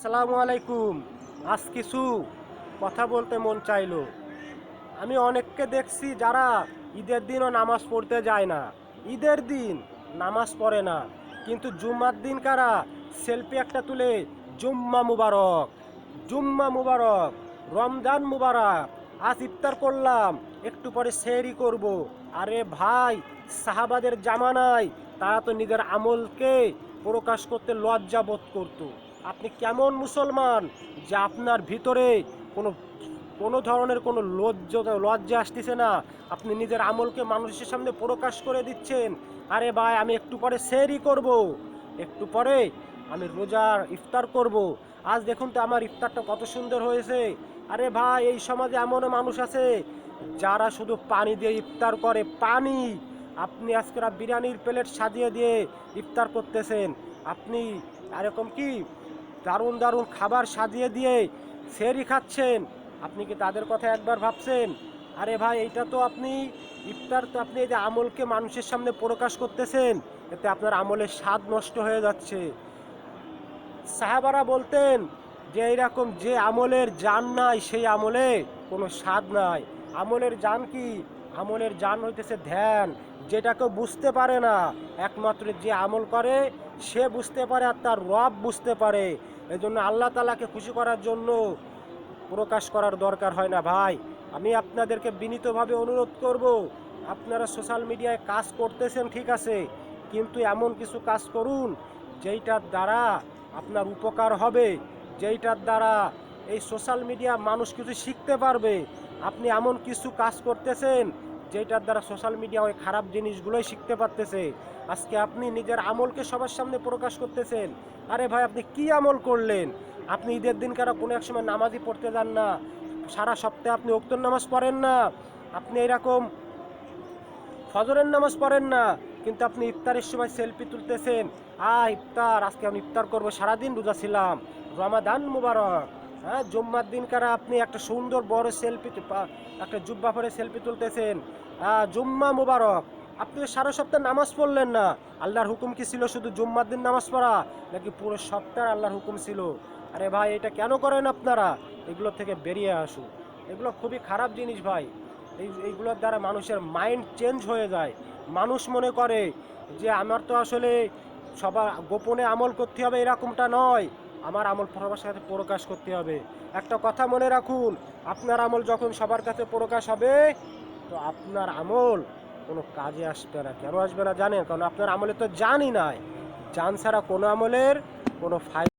আসসালামু আলাইকুম। আজ কিছু কথা বলতে মন চাইলো। আমি অনেককে দেখছি যারা ঈদের দিনও নামাজ পড়তে যায় না, ঈদের দিন নামাজ পড়ে না, কিন্তু জুম্মার দিন কারা সেলফি একটা তুলে জুম্মা মুবারক, জুম্মা মুবারক, রমজান মুবারক, আজ ইফতার করলাম, একটু পরে সেহরি করব। আরে ভাই, সাহাবাদের জামানায় তারা তো নিজের আমলকে প্রকাশ করতে লজ্জা বোধ করতো। আপনি কেমন মুসলমান যে আপনার ভিতরে কোনো কোনো ধরনের কোনো লজ্জা আসতেছে না? আপনি নিজের আমলকে মানুষের সামনে প্রকাশ করে দিচ্ছেন। আরে ভাই, আমি একটু পরে সেহরি করব, একটু পরে আমি রোজার ইফতার করব। আজ দেখুন তো আমার ইফতারটা কত সুন্দর হয়েছে। আরে ভাই, এই সমাজে এমনও মানুষ আছে যারা শুধু পানি দিয়ে ইফতার করে, পানি। আপনি আজকে বিরিয়ানির প্লেট সাজিয়ে দিয়ে ইফতার করতেছেন। আপনি এরকম কি দারুণ দারুণ খাবার সাজিয়ে দিয়ে সেহরি খাচ্ছেন। আপনি কি তাদের কথা একবার ভাবছেন? আরে ভাই, এইটা তো আপনি ইফতার তো আপনি এই যে আমলকে মানুষের সামনে প্রকাশ করতেছেন, এতে আপনার আমলের স্বাদ নষ্ট হয়ে যাচ্ছে। সাহাবারা বলতেন যে এইরকম যে আমলের জান নাই সেই আমলে কোনো স্বাদ নাই। আমলের জান কি? আমলের জান হইতেছে ধ্যান, যেটা কেউ বুঝতে পারে না। একমাত্র যে আমল করে সে বুঝতে পারে আর তার রব বুঝতে পারে। এই জন্য আল্লাহ তাআলাকে খুশি করার জন্য প্রকাশ করার দরকার হয় না ভাই। আমি আপনাদেরকে বিনীতভাবে অনুরোধ করব, আপনারা সোশ্যাল মিডিয়ায় কাজ করতেছেন ঠিক আছে, কিন্তু এমন কিছু কাজ করুন যেইটার দ্বারা আপনার উপকার হবে, যেইটার দ্বারা এই সোশ্যাল মিডিয়া মানুষ কিছু শিখতে পারবে। আপনি এমন কিছু কাজ করতেছেন যেটার দ্বারা সোশ্যাল মিডিয়া ওই খারাপ জিনিসগুলোই শিখতে পারতেছে। আজকে আপনি নিজের আমলকে সবার সামনে প্রকাশ করতেছেন। আরে ভাই, আপনি কি আমল করলেন? আপনি ঈদের দিন কারা কোনো এক সময় নামাজই পড়তে যান না, সারা সপ্তাহে আপনি ওক্তর নামাজ পড়েন না, আপনি এরকম ফজরের নামাজ পড়েন না, কিন্তু আপনি ইফতারের সময় সেলফি তুলতেছেন। ইফতার, আজকে আমি ইফতার করবো, সারাদিন রোজা ছিলাম, রমাদান মুবারক। হ্যাঁ, জুম্মার দিন কারা আপনি একটা সুন্দর বড় সেলফি, একটা জুব্বা পরে সেলফি তুলতেছেন, জুম্মা মুবারক। আপনি সারা সপ্তাহ নামাজ পড়লেন না। আল্লাহর হুকুম কি ছিল শুধু জুম্মার দিন নামাজ পড়া, নাকি পুরো সপ্তাহ আল্লাহর হুকুম ছিল? আরে ভাই, এটা কেন করেন আপনারা? এগুলো থেকে বেরিয়ে আসুন। এগুলো খুবই খারাপ জিনিস ভাই। এইগুলোর দ্বারা মানুষের মাইন্ড চেঞ্জ হয়ে যায়। মানুষ মনে করে যে আমার তো আসলে সবার গোপনে আমল করতে হবে, এরকমটা নয়। আমার আমল সবার সাথে প্রকাশ করতে হবে। একটা কথা মনে রাখুন, আপনার আমল যখন সবার কাছে প্রকাশ হবে, তো আপনার আমল কোনো কাজে আসবে না। কেন আসবে না জানেন? কারণ আপনার আমলে তো জানই নাই। জান ছাড়া কোনো আমলের কোনো ফায়দা